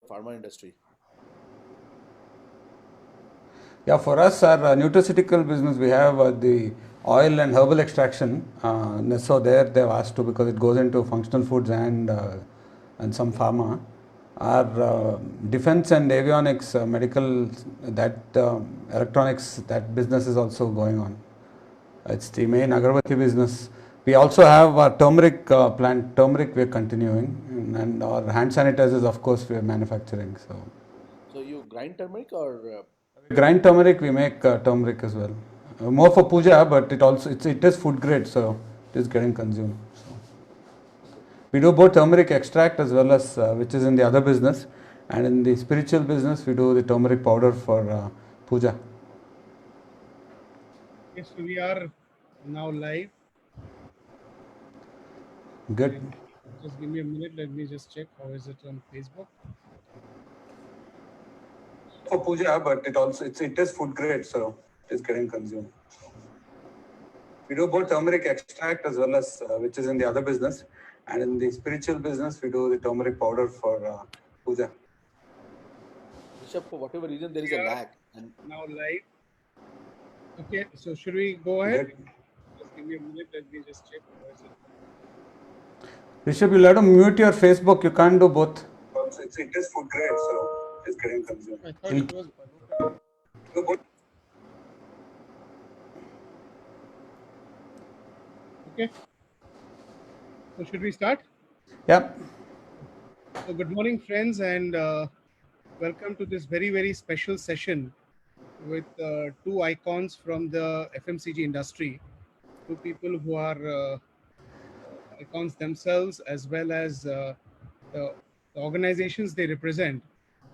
pharma industry? Yeah, for us, our nutraceutical business, we have the oil and herbal extraction. So there they've asked to because it goes into functional foods and some pharma. Our defense and avionics, medical, that electronics, that business is also going on. It's the main agarbatti business. We also have our turmeric plant. Turmeric we're continuing, and our hand sanitizers, of course, we're manufacturing. So you grind turmeric or We grind turmeric. We make turmeric as well. More for puja, but it is food grade, so it is getting consumed. So okay. we do both turmeric extract as well as which is in the other business, and in the spiritual business we do the turmeric powder for puja. Yes, so we are now live. Good. And just give me a minute. Let me just check how is it on Facebook. For puja, but it is food grade, so it is getting consumed. We do both turmeric extract as well as which is in the other business, and in the spiritual business we do the turmeric powder for puja. Rishabh, for whatever reason there is We a are lag and now live. Okay, so should we go ahead? Good. Just give me a minute. Let me just check how is it. Rishabh, you'll have to mute your Facebook. You can't do both. It is food grade, so it is getting consumed. I thought it was open. Do both. Okay, so should we start? Yep. So good morning, friends, and welcome to this very special session with two icons from the FMCG industry, two people who are icons themselves, as well as the, the organizations they represent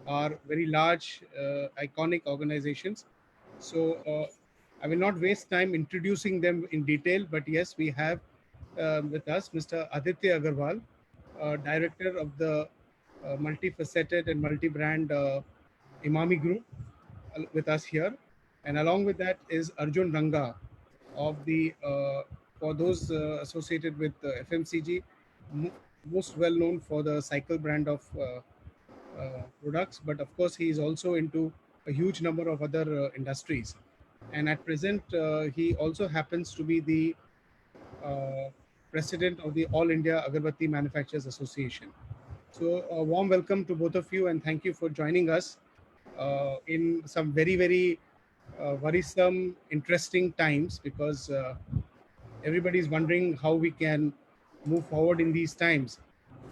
are very large, iconic organizations. So I will not waste time introducing them in detail, but yes, we have with us Mr. Aditya Agarwal, director of the multifaceted and multi-brand Imami Group, with us here, and along with that is Arjun Ranga of the for those associated with FMCG, most well known for the cycle brand of products, but of course he is also into a huge number of other industries, and at present he also happens to be the uh, president of the All India Agarbatti Manufacturers Association. So a warm welcome to both of you, and thank you for joining us in some very worrisome, interesting times, because everybody is wondering how we can move forward in these times.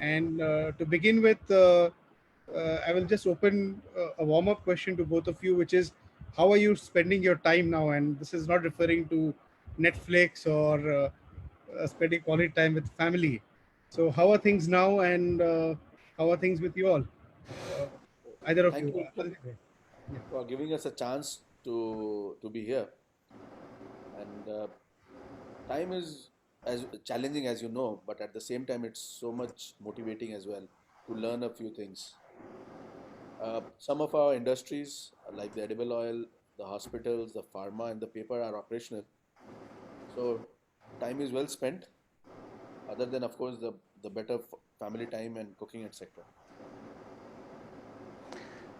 And to begin with, I will just open a warm up question to both of you, which is, how are you spending your time now? And this is not referring to Netflix or spending quality time with family. So, how are things now, and how are things with you all? Uh, Either of thank you. you, Rishabh, Yeah. for giving us a chance to be here. And time is as challenging as you know, but at the same time it's so much motivating as well to learn a few things. Some of our industries, like the edible oil, the hospitals, the pharma, and the paper, are operational. So time is well spent. Other than, of course, the better family time and cooking, etc.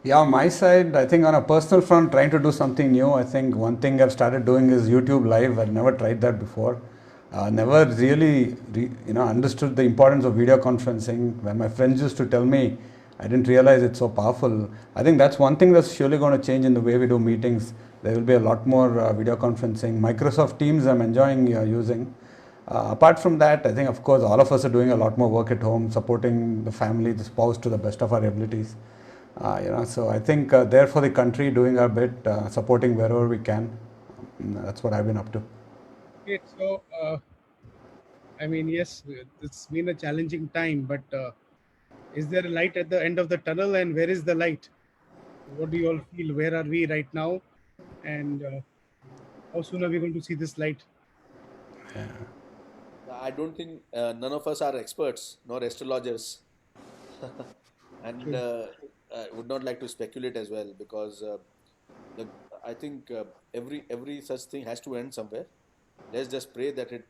Yeah, on my side, I think on a personal front, trying to do something new. I think one thing I've started doing is YouTube Live. I've never tried that before. Never really, understood the importance of video conferencing. When my friends used to tell me, I didn't realize it's so powerful. I think that's one thing that's surely going to change in the way we do meetings. There will be a lot more video conferencing. Microsoft Teams, I'm enjoying using. Apart from that, I think, of course, all of us are doing a lot more work at home, supporting the family, the spouse to the best of our abilities. So I think there for the country, doing our bit, supporting wherever we can. That's what I've been up to. Okay, so I mean, yes, it's been a challenging time, but is there a light at the end of the tunnel, and where is the light? What do you all feel? Where are we right now, and how soon are we going to see this light? I don't think none of us are experts nor astrologers, and True. I would not like to speculate as well because the I think every such thing has to end somewhere. Let's just pray that it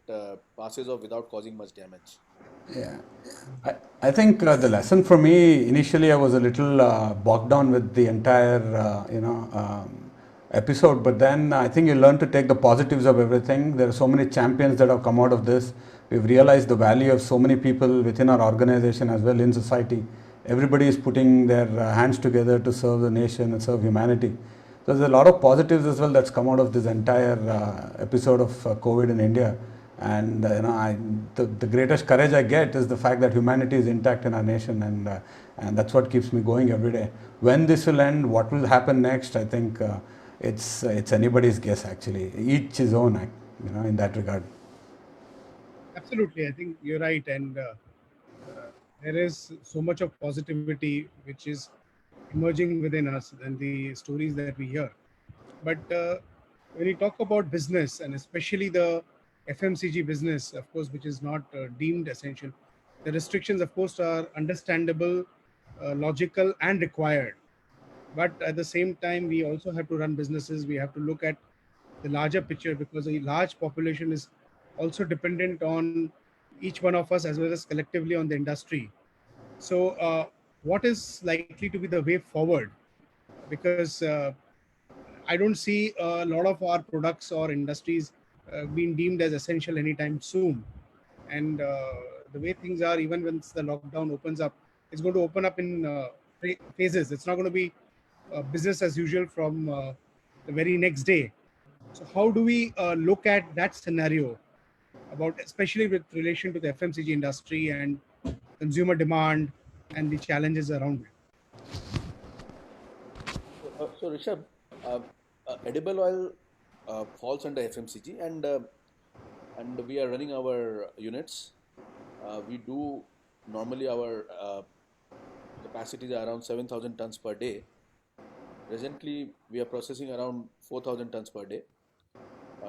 passes off without causing much damage. Yeah. I, I think the lesson for me initially, I was a little bogged down with the entire episode, but then I think you learn to take the positives of everything. There are so many champions that have come out of this. We've realized the value of so many people within our organization as well in society. Everybody is putting their hands together to serve the nation and serve humanity. So there's a lot of positives as well that's come out of this entire episode of COVID in India. And the greatest courage I get is the fact that humanity is intact in our nation, and that's what keeps me going every day. When this will end, what will happen next? I think it's anybody's guess actually. Each his own, in that regard. Absolutely, I think you're right, and there is so much of positivity which is emerging within us and the stories that we hear. But when you talk about business, and especially the FMCG business, of course, which is not deemed essential, the restrictions, of course, are understandable, logical, and required. But at the same time, we also have to run businesses. We have to look at the larger picture, because a large population is also dependent on each one of us as well as collectively on the industry. So, what is likely to be the way forward? Because I don't see a lot of our products or industries being deemed as essential anytime soon. And the way things are, even once the lockdown opens up, it's going to open up in phases. It's not going to be business as usual from the very next day. So, how do we look at that scenario about, especially with relation to the FMCG industry and consumer demand and the challenges around it? So Rishabh, edible oil falls under FMCG, and we are running our units. We do normally our capacities are around 7,000 tons per day. Presently, we are processing around 4,000 tons per day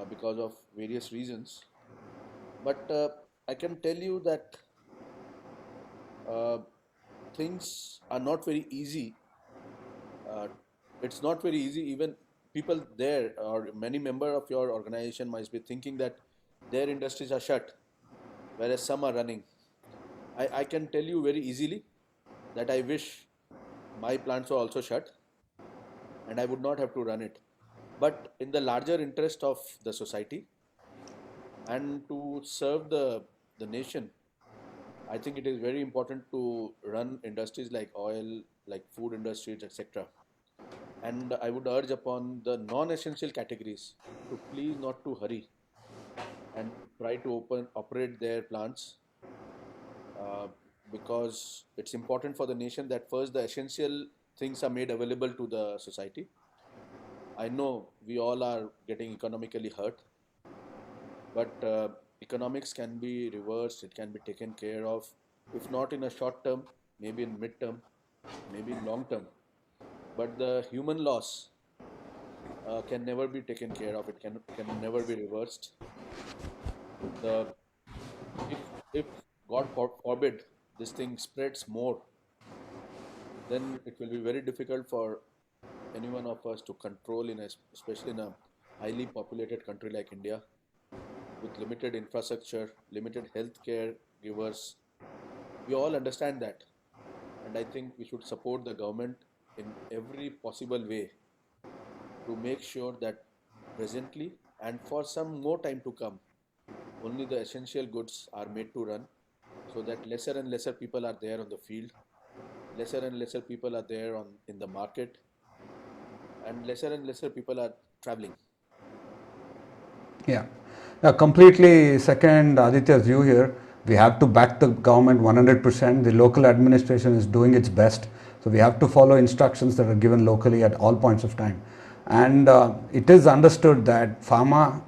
because of various reasons. But I can tell you that uh, things are not very easy. Uh, it's not very easy. Even people there, or many member of your organization, might be thinking that their industries are shut, whereas some are running. I can tell you very easily that I wish my plants were also shut and I would not have to run it. But in the larger interest of the society and to serve the nation, I think it is very important to run industries like oil, like food industries, etc. And I would urge upon the non-essential categories to please not to hurry and try to operate their plants, uh, because it's important for the nation that first the essential things are made available to the society. I know we all are getting economically hurt, but economics can be reversed, it can be taken care of, if not in a short term, maybe in mid term, maybe in long term. But the human loss can never be taken care of, it can never be reversed. The if God forbid this thing spreads more, then it will be very difficult for any one of us to control especially in a highly populated country like India with limited infrastructure, limited healthcare givers. We all understand that, and I think we should support the government in every possible way to make sure that presently and for some more time to come, only the essential goods are made to run, so that lesser and lesser people are there on the field, lesser and lesser people are there on in the market, and lesser people are traveling. Yeah. Completely second Aditya's view here. We have to back the government 100%. The local administration is doing its best. So we have to follow instructions that are given locally at all points of time. And it is understood that pharma,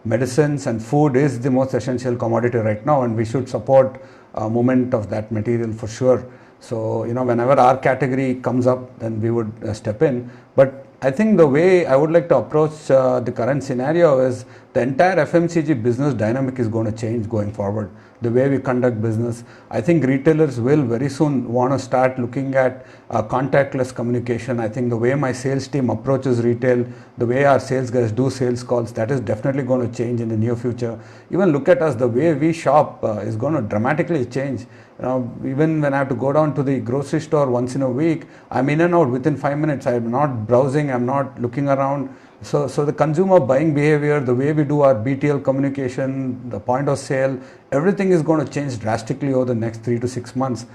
medicines and food is the most essential commodity right now, and we should support movement of that material for sure. So, whenever our category comes up, then we would step in. But I think the way I would like to approach the current scenario is the entire FMCG business dynamic is going to change going forward. The way we conduct business, I think retailers will very soon want to start looking at contactless communication. I think the way my sales team approaches retail, the way our sales guys do sales calls, that is definitely going to change in the near future. Even look at us, the way we shop is going to dramatically change. Even when I have to go down to the grocery store once in a week, I'm in and out within 5 minutes. I'm not browsing, I'm not looking around. So the consumer buying behavior, the way we do our BTL communication, the point of sale, everything is going to change drastically over the next 3 to 6 months.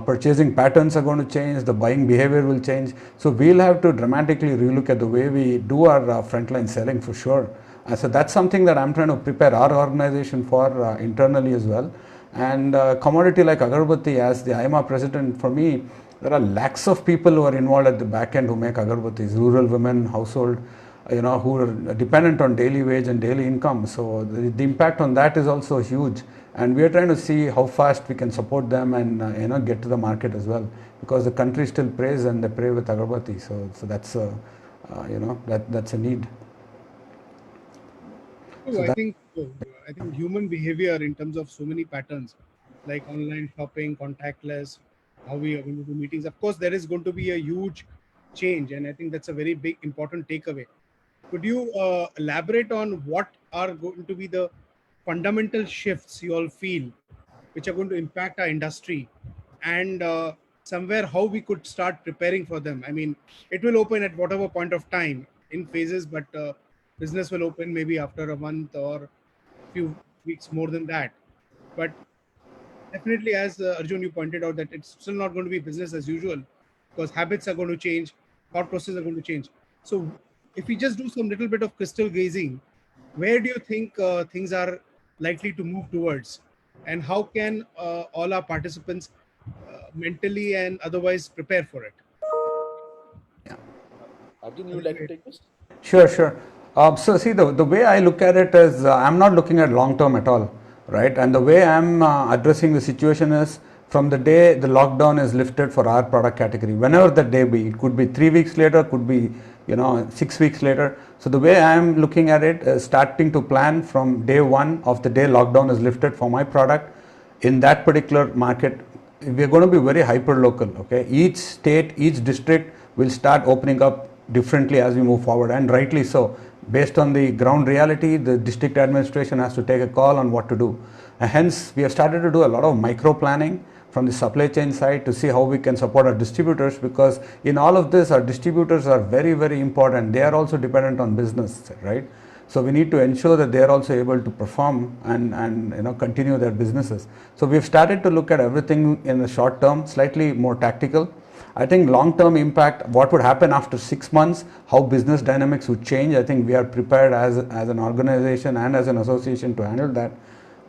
Purchasing patterns are going to change, the buying behavior will change. So we'll have to dramatically relook at the way we do our frontline selling for sure. So that's something that I'm trying to prepare our organization for internally as well. And commodity like agarbatti, as the IMA president, for me, there are lakhs of people who are involved at the back end who make agarbattis, rural women, household, who are dependent on daily wage and daily income. So the impact on that is also huge. And we are trying to see how fast we can support them and get to the market as well, because the country still prays and they pray with agarbatti. So that's that's a need. Oh, So that I think human behavior in terms of so many patterns, like online shopping, contactless, how we are going to do meetings. Of course, there is going to be a huge change, and I think that's a very big important takeaway. Could you elaborate on what are going to be the fundamental shifts you all feel, which are going to impact our industry, and somewhere how we could start preparing for them? I mean, it will open at whatever point of time in phases, but business will open maybe after a month or few weeks more than that. But definitely, as Arjun, you pointed out, that it's still not going to be business as usual because habits are going to change, thought processes are going to change. So, if we just do some little bit of crystal gazing, where do you think things are likely to move towards, and how can all our participants mentally and otherwise prepare for it? Arjun, you would like to take this? Sure. So see, the way I look at it is I'm not looking at long term at all, right? And the way I'm addressing the situation is from the day the lockdown is lifted for our product category, whenever that day be, it could be 3 weeks later, could be 6 weeks later. So the way I'm looking at it is starting to plan from day one of the day lockdown is lifted for my product in that particular market. We're going to be very hyper local. Okay, each state, each district will start opening up differently as we move forward, and rightly so. Based on the ground reality, the district administration has to take a call on what to do. And hence, we have started to do a lot of micro planning from the supply chain side to see how we can support our distributors, because in all of this, our distributors are very, very important. They are also dependent on business, right? So we need to ensure that they are also able to perform and continue their businesses. So we've started to look at everything in the short term, slightly more tactical. I think long-term impact, what would happen after 6 months, how business dynamics would change. I think we are prepared as an organization and as an association to handle that.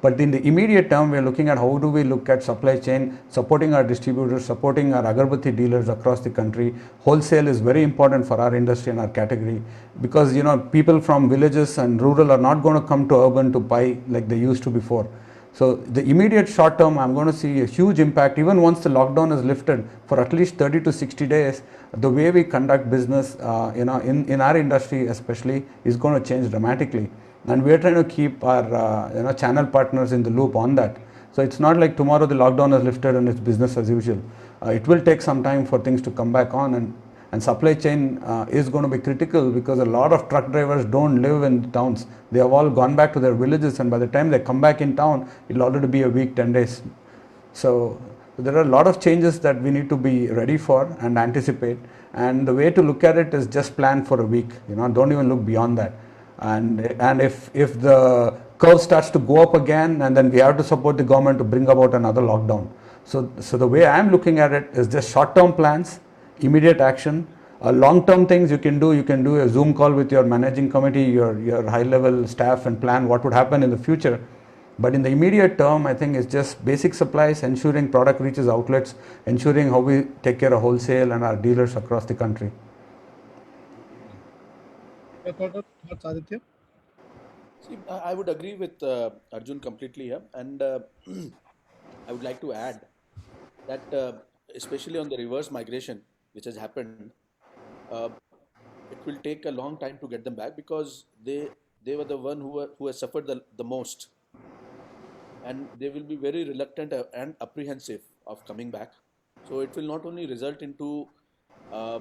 But in the immediate term, we are looking at how do we look at supply chain, supporting our distributors, supporting our agarbatti dealers across the country. Wholesale is very important for our industry and our category, because people from villages and rural are not going to come to urban to buy like they used to before. So the immediate short term, I'm going to see a huge impact. Even once the lockdown is lifted for at least 30 to 60 days, the way we conduct business, in our industry especially, is going to change dramatically. And we are trying to keep our channel partners in the loop on that. So it's not like tomorrow the lockdown is lifted and it's business as usual. It will take some time for things to come back on, and supply chain is going to be critical, because a lot of truck drivers don't live in towns. They have all gone back to their villages, and by the time they come back in town, it'll already be a week, 10 days. So there are a lot of changes that we need to be ready for and anticipate. And the way to look at it is just plan for a week. Don't even look beyond that. And if the curve starts to go up again, and then we have to support the government to bring about another lockdown. So the way I'm looking at it is just short-term plans, immediate action. Long-term things you can do a Zoom call with your managing committee, your high-level staff, and plan what would happen in the future. But in the immediate term, I think it's just basic supplies, ensuring product reaches outlets, ensuring how we take care of wholesale and our dealers across the country. Your thoughts, Aditya? See, I would agree with Arjun completely here, and I would like to add that especially on the reverse migration which has happened, uh, it will take a long time to get them back, because they were the one who has suffered the most, and they will be very reluctant and apprehensive of coming back. So it will not only result into uh,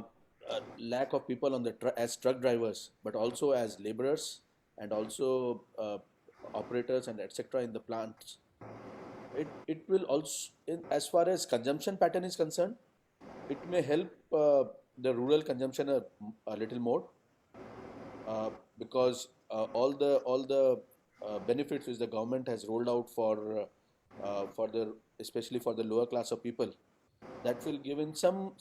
a lack of people on the as truck drivers, but also as laborers and also operators and etc. in the plants. It will also, as far as consumption pattern is concerned, it may help the rural consumption a little more, because all the benefits which the government has rolled out for the especially for the lower class of people, that will give in some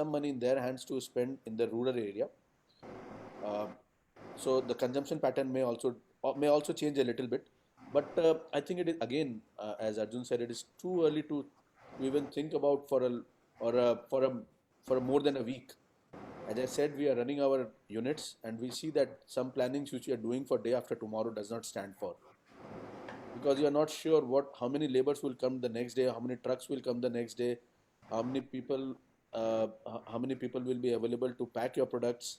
money in their hands to spend in the rural area. Uh, so the consumption pattern may also change a little bit, but I think it is again, as Arjun said, it is too early to even think about for a or a, for a more than a week. As I said, we are running our units, and we see that some plannings which we are doing for day after tomorrow does not stand for, because you are not sure how many laborers will come the next day, how many trucks will come the next day, how many people how many people will be available to pack your products.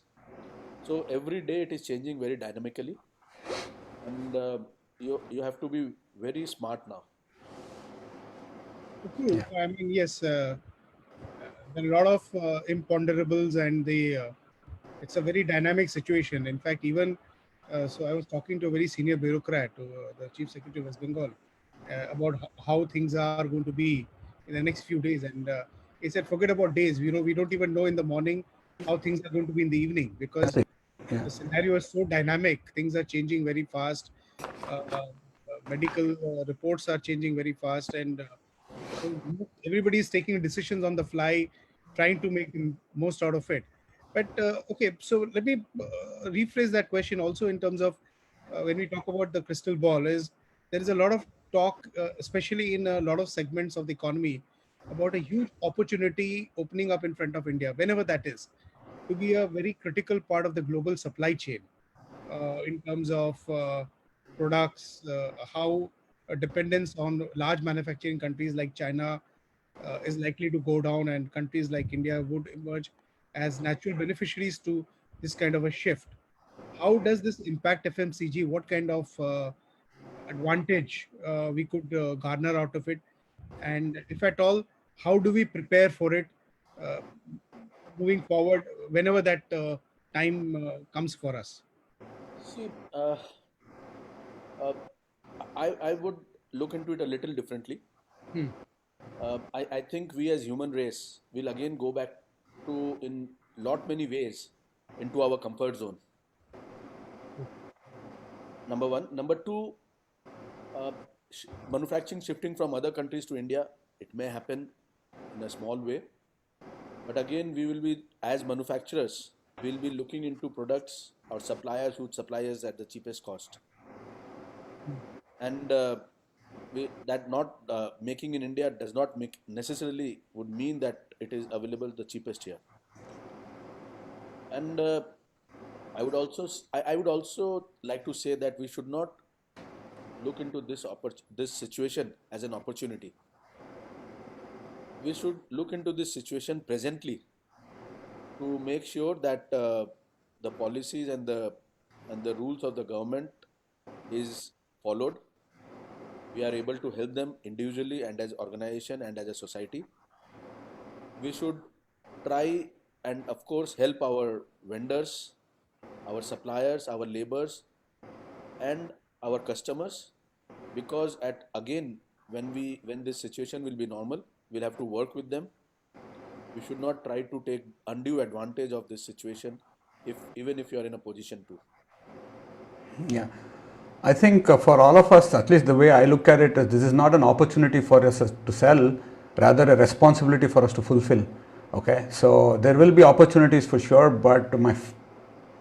So every day it is changing very dynamically, and you have to be very smart now. True. Yeah. I mean, yes, there are a lot of imponderables, and it's a very dynamic situation. In fact, even so, I was talking to a very senior bureaucrat, the chief secretary of West Bengal, about how things are going to be in the next few days, and he said, "Forget about days. We don't even know in the morning how things are going to be in the evening, because Yeah. the scenario is so dynamic. Things are changing very fast. Medical reports are changing very fast, and so everybody is taking decisions on the fly, trying to make the most out of it. But okay, so let me rephrase that question also in terms of when we talk about the crystal ball. Is there is a lot of talk, especially in a lot of segments of the economy, about a huge opportunity opening up in front of India, whenever that is, to be a very critical part of the global supply chain in terms of products, how a dependence on large manufacturing countries like China is likely to go down, and countries like India would emerge as natural beneficiaries to this kind of a shift. How does this impact FMCG? What kind of advantage we could garner out of it? And if at all, how do we prepare for it uh, moving forward whenever that time comes for us? See, uh, I would look into it a little differently. Hmm. I think we as human race will again go back to, in lot many ways, into our comfort zone. Number one. Number two, uh, manufacturing shifting from other countries to India, it may happen in a small way, but again, we will be, as manufacturers, we'll be looking into products or suppliers who supply us at the cheapest cost. And that not making in India does not make necessarily would mean that it is available the cheapest here. And I would also like to say that we should not look into this situation as an opportunity. We should look into this situation presently to make sure that the policies and the rules of the government is followed. We are able to help them individually and as organization and as a society. We should try and of course help our vendors, our suppliers, our laborers, and our customers, because at again, when this situation will be normal, we'll have to work with them. We should not try to take undue advantage of this situation, if even if you are in a position to. Yeah. I think for all of us, at least the way I look at it, is this is not an opportunity for us to sell, rather a responsibility for us to fulfill. Okay, so there will be opportunities for sure, but my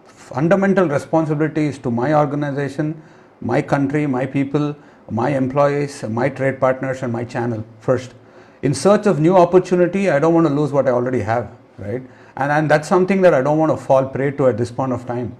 fundamental responsibility is to my organization, my country, my people, my employees, my trade partners, and my channel first. In search of new opportunity, I don't want to lose what I already have, right? And that's something that I don't want to fall prey to at this point of time.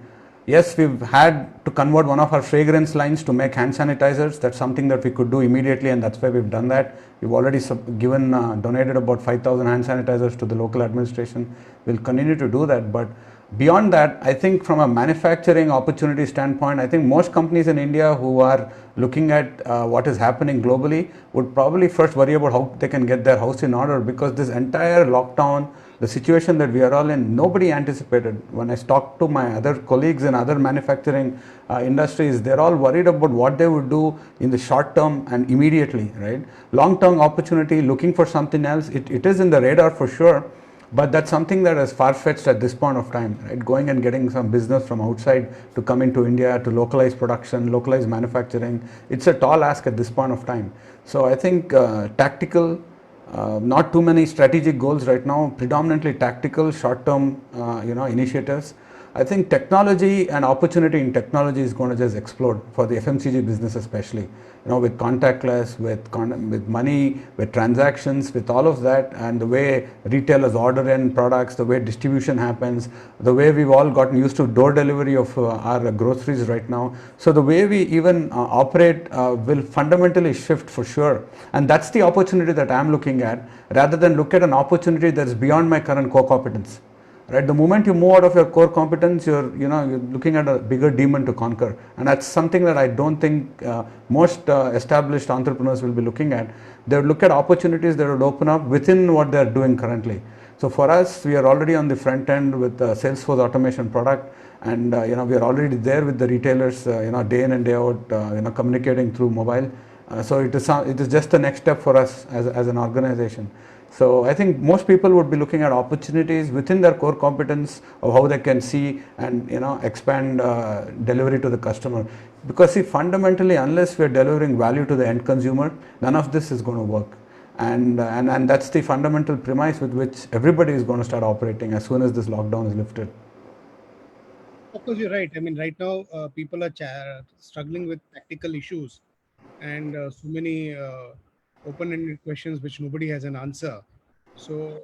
Yes, we've had to convert one of our fragrance lines to make hand sanitizers. That's something that we could do immediately, and that's why we've done that. We've already donated about 5,000 hand sanitizers to the local administration. We'll continue to do that, but Beyond that, I think from a manufacturing opportunity standpoint, I think most companies in India who are looking at what is happening globally would probably first worry about how they can get their house in order, because this entire lockdown, the situation that we are all in, nobody anticipated. When I talk to my other colleagues in other manufacturing industries, they're all worried about what they would do in the short term and immediately, right? Long term opportunity, looking for something else, it is in the radar for sure. But that's something that is far-fetched at this point of time, right? Going and getting some business from outside to come into India to localize production, localize manufacturing, it's a tall ask at this point of time. So I think tactical, not too many strategic goals right now, predominantly tactical, short-term, initiatives. I think technology and opportunity in technology is going to just explode for the FMCG business, especially. With contactless, with money, with transactions, with all of that, and the way retailers order in products, the way distribution happens, the way we've all gotten used to door delivery of our groceries right now. So the way we even operate will fundamentally shift for sure. And that's the opportunity that I'm looking at, rather than look at an opportunity that's beyond my current core competence. Right, the moment you move out of your core competence, you're looking at a bigger demon to conquer, and that's something that I don't think most established entrepreneurs will be looking at. They would look at opportunities that would open up within what they're doing currently. So for us, we are already on the front end with the Salesforce automation product, and we are already there with the retailers, day in and day out, communicating through mobile. So it is just the next step for us as an organization. So I think most people would be looking at opportunities within their core competence of how they can see and expand delivery to the customer. Because see, fundamentally, unless we are delivering value to the end consumer, none of this is going to work. And that's the fundamental premise with which everybody is going to start operating as soon as this lockdown is lifted. Of course, you're right. I mean, right now, people are struggling with tactical issues and so many open-ended questions which nobody has an answer. So,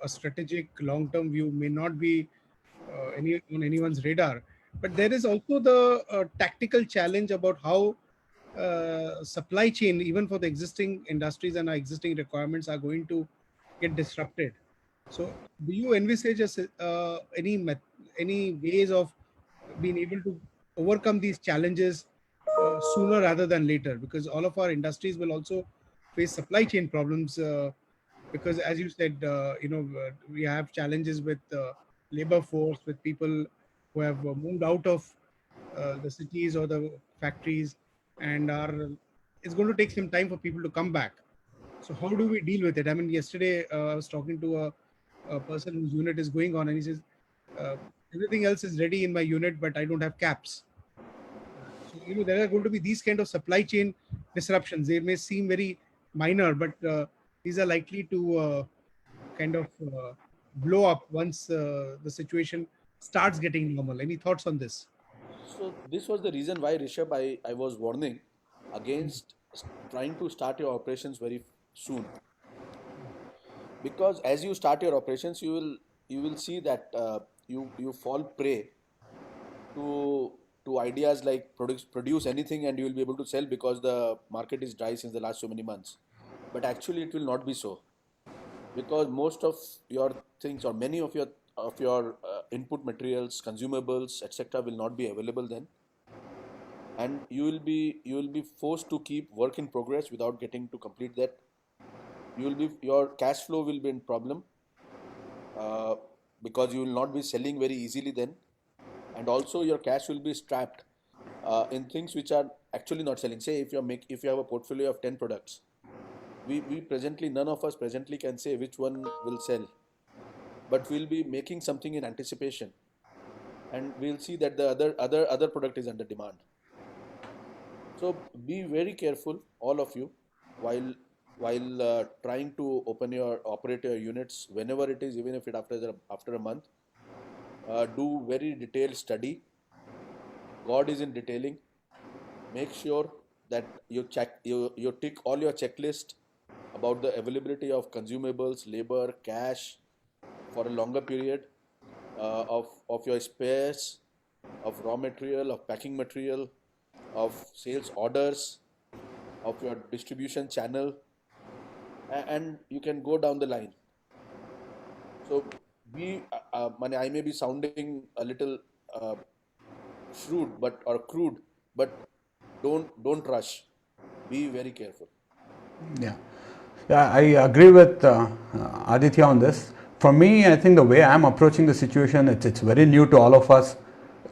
a strategic long-term view may not be on anyone's radar. But there is also the tactical challenge about how supply chain, even for the existing industries and our existing requirements, are going to get disrupted. So, do you envisage any ways of being able to overcome these challenges sooner rather than later? Because all of our industries will also face supply chain problems. Because, as you said, we have challenges with labor force, with people who have moved out of the cities or the factories, and are it's going to take some time for people to come back. So how do we deal with it? I mean, yesterday I was talking to a person whose unit is going on, and he says uh, everything else is ready in my unit, but I don't have caps. So there are going to be these kind of supply chain disruptions. They may seem very minor, but these are likely to kind of blow up once the situation starts getting normal. Any thoughts on this? So this was the reason why, Rishabh, I was warning against trying to start your operations very soon, because as you start your operations, you will see that you fall prey to ideas like produce anything and you will be able to sell because the market is dry since the last so many months. But actually, it will not be so, because most of your things or many of your input materials, consumables, etc., will not be available then, and you will be forced to keep work in progress without getting to complete that. Your cash flow will be in problem, uh, because you will not be selling very easily then, and also your cash will be strapped in things which are actually not selling. Say if you have a portfolio of 10 products, we presently, none of us presently can say which one will sell, but we'll be making something in anticipation, and we'll see that the other product is under demand. So be very careful, all of you, while trying to operate your units whenever it is, even if it after a month. Do very detailed study. God is in detailing. Make sure that you tick all your checklist about the availability of consumables, labor, cash for a longer period, of your spares, of raw material, of packing material, of sales orders, of your distribution channel, and you can go down the line. So be I may be sounding a little uh, shrewd, or crude, but don't rush. Be very careful. Yeah. Yeah, I agree with Aditya on this. For me, I think the way I'm approaching the situation, it's very new to all of us.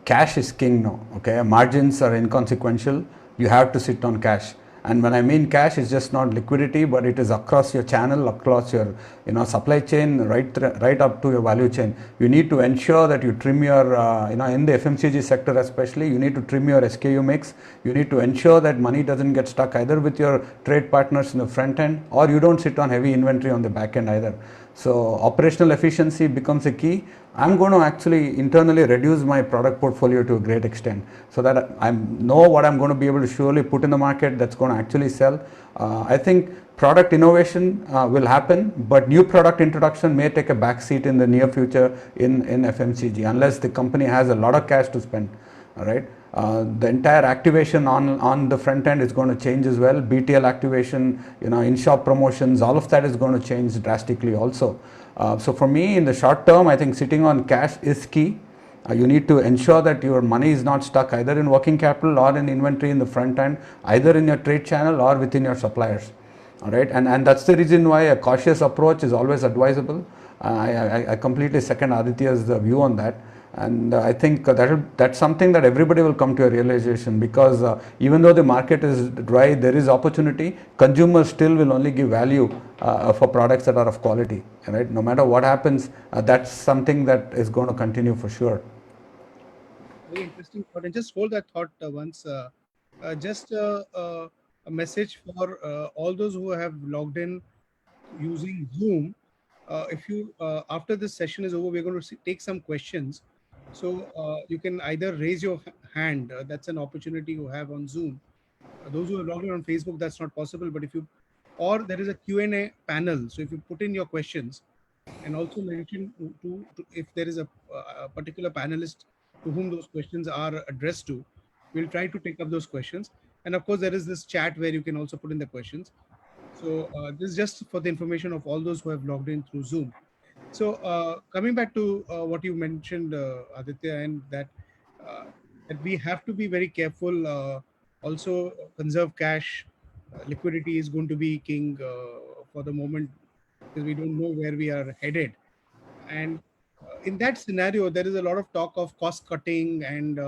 Cash is king now. Okay, margins are inconsequential. You have to sit on cash. And when I mean cash, it's just not liquidity, but it is across your channel, across your supply chain, right up to your value chain. You need to ensure that you trim your in the FMCG sector especially, you need to trim your SKU mix. You need to ensure that money doesn't get stuck either with your trade partners in the front end, or you don't sit on heavy inventory on the back end either. So operational efficiency becomes a key. I'm going to actually internally reduce my product portfolio to a great extent so that I know what I'm going to be able to surely put in the market that's going to actually sell. I think product innovation will happen, but new product introduction may take a back seat in the near future in FMCG unless the company has a lot of cash to spend. All right. The entire activation on the front end is going to change as well. BTL activation, in-shop promotions, all of that is going to change drastically also. So for me, in the short term, I think sitting on cash is key. You need to ensure that your money is not stuck either in working capital or in inventory in the front end, either in your trade channel or within your suppliers. All right, and that's the reason why a cautious approach is always advisable. I completely second Aditya's view on that. And I think that's something that everybody will come to a realization, because even though the market is dry, there is opportunity. Consumers still will only give value for products that are of quality, right? No matter what happens, that's something that is going to continue for sure. Very interesting thought. And just hold that thought once. Just a message for all those who have logged in using Zoom. If you after this session is over, we're going to take some questions. So you can either raise your hand. That's an opportunity you have on Zoom. Those who are logged in on Facebook, that's not possible. But if you, or there is a Q&A panel. So if you put in your questions, and also mention to if there is a particular panelist to whom those questions are addressed to, we'll try to take up those questions. And of course, there is this chat where you can also put in the questions. So this is just for the information of all those who have logged in through Zoom. So coming back to what you mentioned, Aditya, and uh, that we have to be very careful. Also, conserve cash. Liquidity is going to be king for the moment, because we don't know where we are headed. And in that scenario, there is a lot of talk of cost cutting and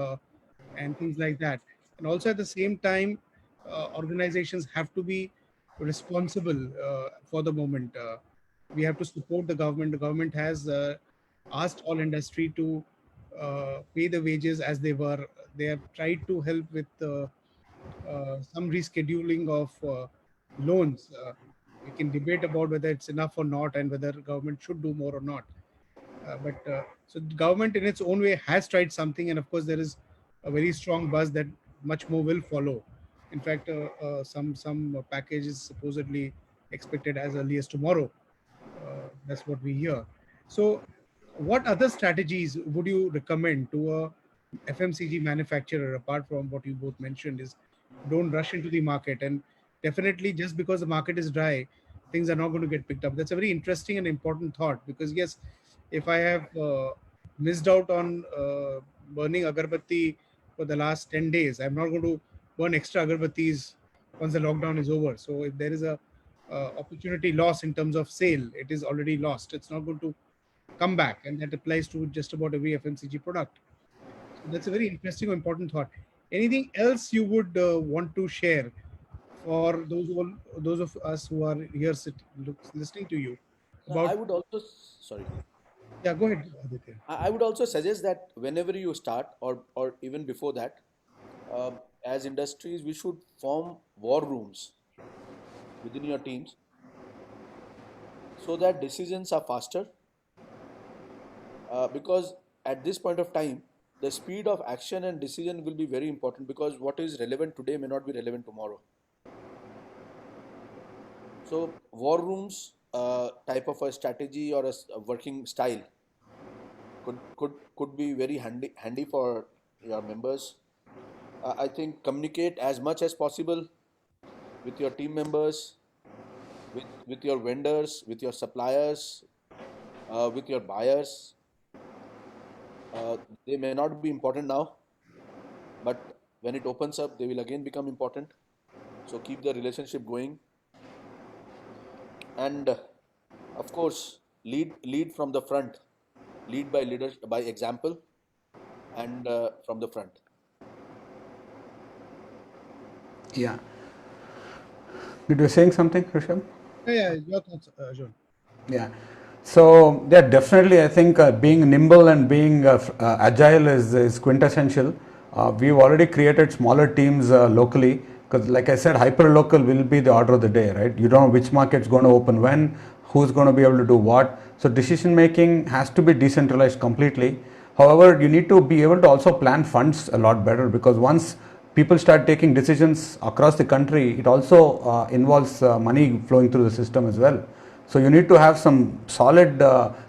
things like that. And also at the same time, organizations have to be responsible for the moment. We have to support the government. The government has asked all industry to pay the wages as they were. They have tried to help with some rescheduling of loans. We can debate about whether it's enough or not, and whether government should do more or not. But so the government in its own way has tried something, and of course there is a very strong buzz that much more will follow. In fact, some package is supposedly expected as early as tomorrow. That's what we hear. So, what other strategies would you recommend to a FMCG manufacturer, apart from what you both mentioned? Is don't rush into the market, and definitely just because the market is dry, things are not going to get picked up. That's a very interesting and important thought, because yes, if I have missed out on burning agarbatti for the last 10 days, I'm not going to burn extra agarbattis once the lockdown is over. So if there is a opportunity loss in terms of sale, it is already lost. It's not going to come back, and that applies to just about every FMCG product. So that's a very interesting, important thought. Anything else you would want to share for those of us who are here listening to you Now, about? I would also, sorry, Yeah, go ahead, Aditya. I would also suggest that whenever you start, or even before that, as industries, we should form war rooms within your teams so that decisions are faster. Because at this point of time, the speed of action and decision will be very important, because what is relevant today may not be relevant tomorrow. So, war rooms, type of a strategy or a working style could be very handy for your members. I think communicate as much as possible with your team members, with your vendors, with your suppliers, with your buyers. They may not be important now, but when it opens up, they will again become important. So keep the relationship going, and of course, lead from the front, lead by by example, and from the front. Yeah. Did you saying something, Rishabh? Yeah, your thoughts, John. Yeah. So yeah, definitely, I think being nimble and being agile is quintessential. We've already created smaller teams locally because, like I said, hyper local will be the order of the day, right? You don't know which market's going to open when, who's going to be able to do what. So decision making has to be decentralized completely. However, you need to be able to also plan funds a lot better, because once people start taking decisions across the country, it also involves money flowing through the system as well. So you need to have some solid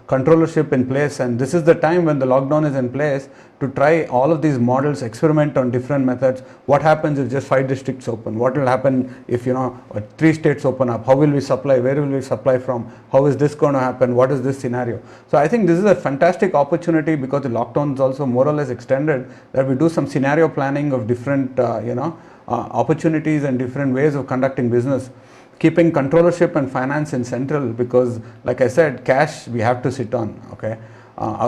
controllership in place, and this is the time when the lockdown is in place to try all of these models, experiment on different methods. What happens if just 5 districts open? What will happen if 3 states open up? How will we supply? Where will we supply from? How is this going to happen? What is this scenario? So I think this is a fantastic opportunity, because the lockdown is also more or less extended, that we do some scenario planning of different opportunities and different ways of conducting business, keeping controllership and finance in central, because like I said, cash we have to sit on. Okay,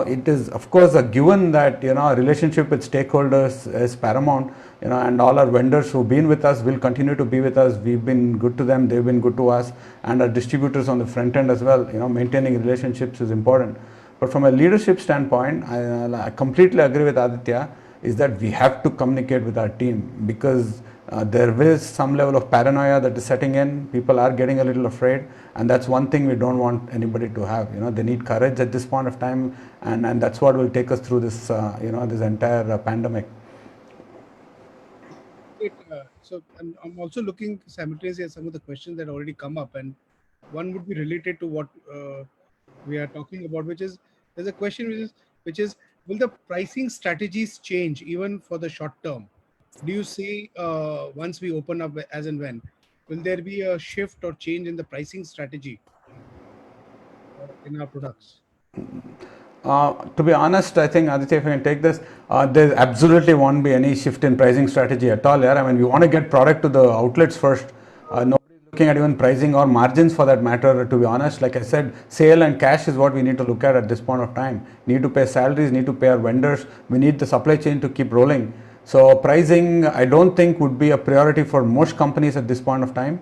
it is of course a given that our relationship with stakeholders is paramount, and all our vendors who've been with us will continue to be with us. We've been good to them, they've been good to us, and our distributors on the front end as well. Maintaining relationships is important. But from a leadership standpoint, I completely agree with Aditya, is that we have to communicate with our team, because there is some level of paranoia that is setting in. People are getting a little afraid, and that's one thing we don't want anybody to have. They need courage at this point of time, and that's what will take us through this this entire pandemic. So I'm also looking simultaneously at some of the questions that already come up, and one would be related to what we are talking about, which is, there's a question which is will the pricing strategies change even for the short term? Do you see once we open up, as and when, will there be a shift or change in the pricing strategy in our products? To be honest, I think, Aditya, if I can take this, there absolutely won't be any shift in pricing strategy at all. Yeah, I mean, we want to get product to the outlets first. Nobody's looking at even pricing or margins for that matter. To be honest, like I said, sale and cash is what we need to look at this point of time. Need to pay salaries, need to pay our vendors. We need the supply chain to keep rolling. So pricing, I don't think would be a priority for most companies at this point of time.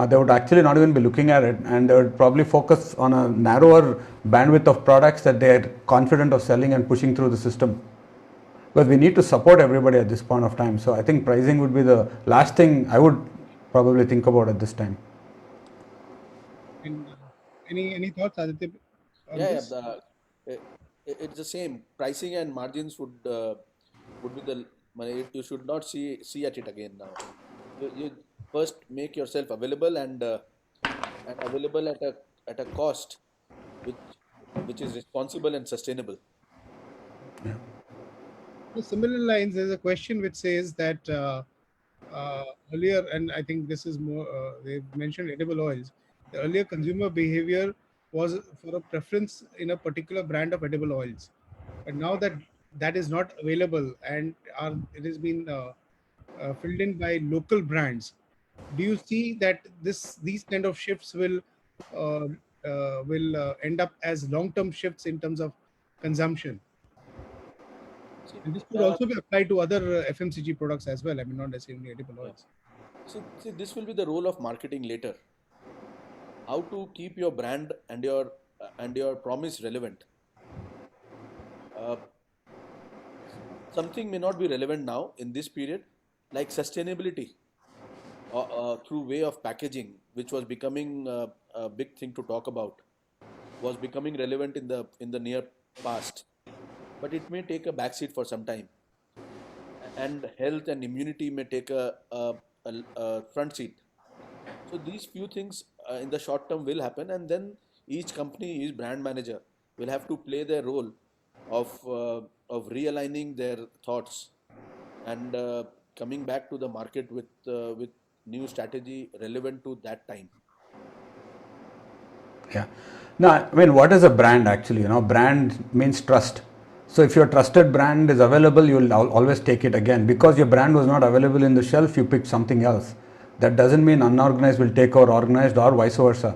They would actually not even be looking at it, and they would probably focus on a narrower bandwidth of products that they are confident of selling and pushing through the system. Because we need to support everybody at this point of time. So I think pricing would be the last thing I would probably think about at this time. And any thoughts, Aditya, on Yeah, this? it's the same. Pricing and margins would be the. You should not see at it again now. You first make yourself available, and available at a cost which which is responsible and sustainable. The similar lines, there's a question which says that earlier, and I think this is more, they've mentioned edible oils. The earlier consumer behavior was for a preference in a particular brand of edible oils. But now that that is not available, and it has been filled in by local brands, do you see that these kind of shifts uh, will end up as long-term shifts in terms of consumption? See, And this could also be applied to other FMCG products as well. I mean, not necessarily edible yeah. oils. See, this will be the role of marketing later. How to keep your brand and your promise relevant. Uh, Something may not be relevant now in this period, like sustainability, through way of packaging, which was becoming a big thing to talk about, was becoming relevant in the near past, but it may take a backseat for some time, and health and immunity may take a front seat. So these few things in the short term will happen, and then each company, each brand manager will have to play their role of realigning their thoughts, and coming back to the market with new strategy relevant to that time. Yeah. No, I mean, what is a brand actually? Brand means trust. So if your trusted brand is available, you will always take it again. Because your brand was not available in the shelf, you picked something else. That doesn't mean unorganized will take over organized or vice versa.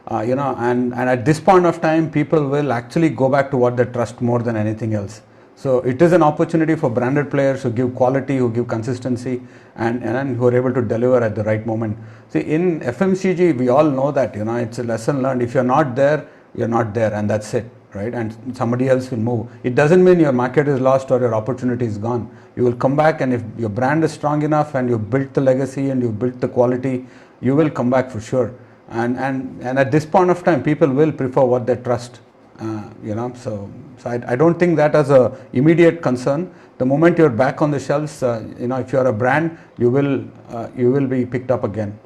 And at this point of time, people will actually go back to what they trust more than anything else. So it is an opportunity for branded players who give quality, who give consistency, and who are able to deliver at the right moment. See, in FMCG, we all know that, it's a lesson learned. If you're not there, you're not there, and that's it, right? And somebody else will move. It doesn't mean your market is lost or your opportunity is gone. You will come back, and if your brand is strong enough and you built the legacy and you built the quality, you will come back for sure. And at this point of time, people will prefer what they trust. So I don't think that as a immediate concern. The moment you're back on the shelves, if you're a brand, you will be picked up again.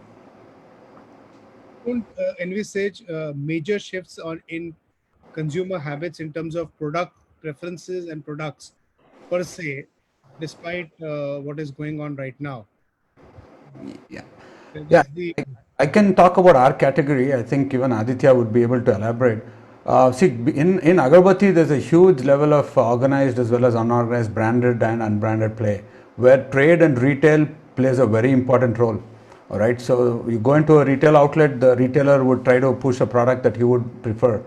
Don't envisage major shifts in consumer habits in terms of product preferences and products per se, despite what is going on right now. Yeah. This Yeah, is the I can talk about our category. I think even Aditya would be able to elaborate. See, in Agarbatti, there's a huge level of organized as well as unorganized, branded and unbranded play, where trade and retail plays a very important role. All right, so you go into a retail outlet, the retailer would try to push a product that he would prefer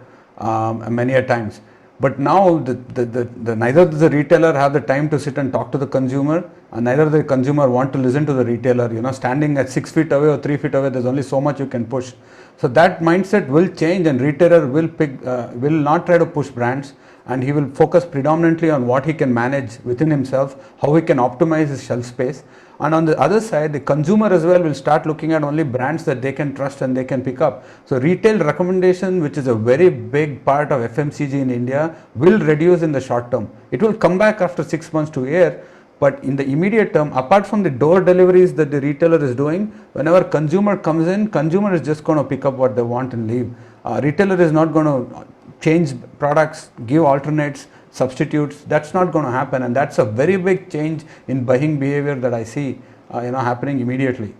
many a times. But now, neither does the retailer have the time to sit and talk to the consumer, and neither the consumer want to listen to the retailer. Standing at 6 feet away or 3 feet away, there's only so much you can push. So that mindset will change, and retailer will not try to push brands, and he will focus predominantly on what he can manage within himself, how he can optimize his shelf space. And on the other side, the consumer as well will start looking at only brands that they can trust and they can pick up. So retail recommendation, which is a very big part of FMCG in India, will reduce in the short term. It will come back after 6 months to a year, but in the immediate term, apart from the door deliveries that the retailer is doing, whenever consumer comes in, consumer is just going to pick up what they want and leave. Retailer is not going to change products, give alternates, substitutes. That's not going to happen, and that's a very big change in buying behavior that I see happening immediately.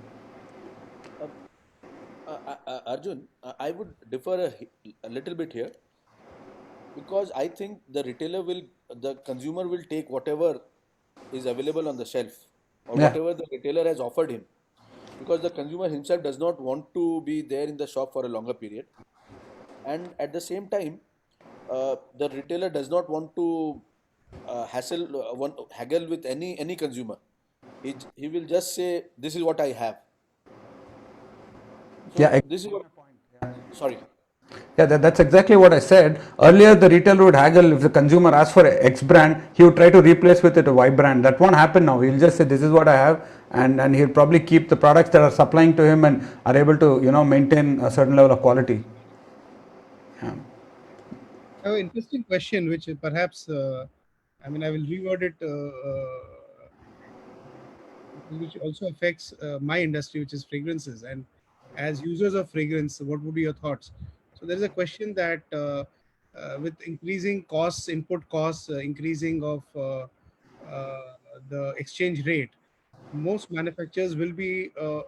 Arjun, I would differ a little bit here, because I think the consumer will take whatever is available on the shelf, or Yeah. whatever the retailer has offered him, because the consumer himself does not want to be there in the shop for a longer period, and at the same time, the retailer does not want to haggle with any consumer. He will just say, "This is what I have." Yeah, So this is what. Sorry. yeah, that's exactly what I said. Earlier, the retailer would haggle. If the consumer asks for X brand, he would try to replace with it a Y brand. That won't happen now. He'll just say, "This is what I have," and he'll probably keep the products that are supplying to him and are able to maintain a certain level of quality. Yeah. I have an interesting question, which perhaps, I will reword it, which also affects my industry, which is fragrances. And as users of fragrance, what would be your thoughts? So there is a question that with increasing costs, input costs, increasing of the exchange rate, most manufacturers will be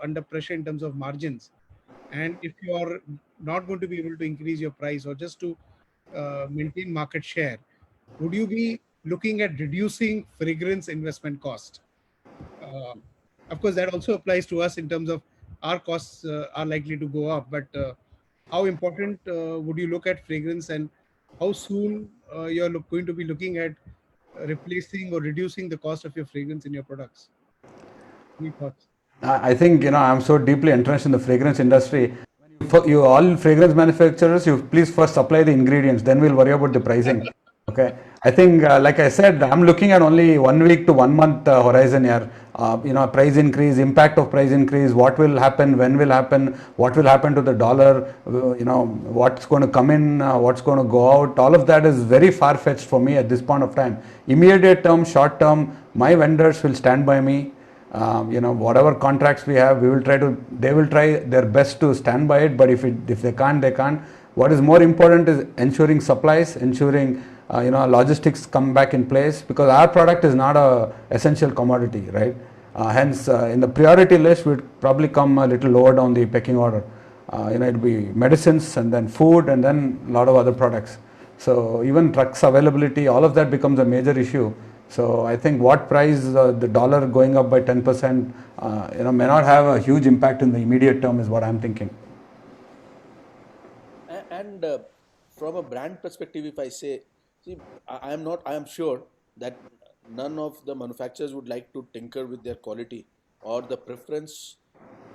under pressure in terms of margins. And if you are not going to be able to increase your price or just to maintain market share, would you be looking at reducing fragrance investment cost? Uh, of course, that also applies to us in terms of our costs are likely to go up. But how important would you look at fragrance, and how soon you're going to be looking at replacing or reducing the cost of your fragrance in your products? Any thoughts? I think I'm so deeply entrenched in the fragrance industry. You all fragrance manufacturers, you please first supply the ingredients, then we'll worry about the pricing. Okay, I think like I said, I'm looking at only 1 week to 1 month horizon here. Price increase, impact of price increase, what will happen, when will happen, what will happen to the dollar, what's going to come in, what's going to go out. All of that is very far fetched for me at this point of time. Immediate term, short term, my vendors will stand by me. Whatever contracts we have, they will try their best to stand by it, but if they can't, they can't. What is more important is ensuring supplies, ensuring logistics come back in place, because our product is not a essential commodity, right? Hence, in the priority list, we'd probably come a little lower down the pecking order. It'd be medicines and then food and then a lot of other products. So even trucks availability, all of that becomes a major issue. So I think what price the dollar going up by 10%, may not have a huge impact in the immediate term is what I'm thinking. And from a brand perspective, if I say, see, I am sure that none of the manufacturers would like to tinker with their quality or the preference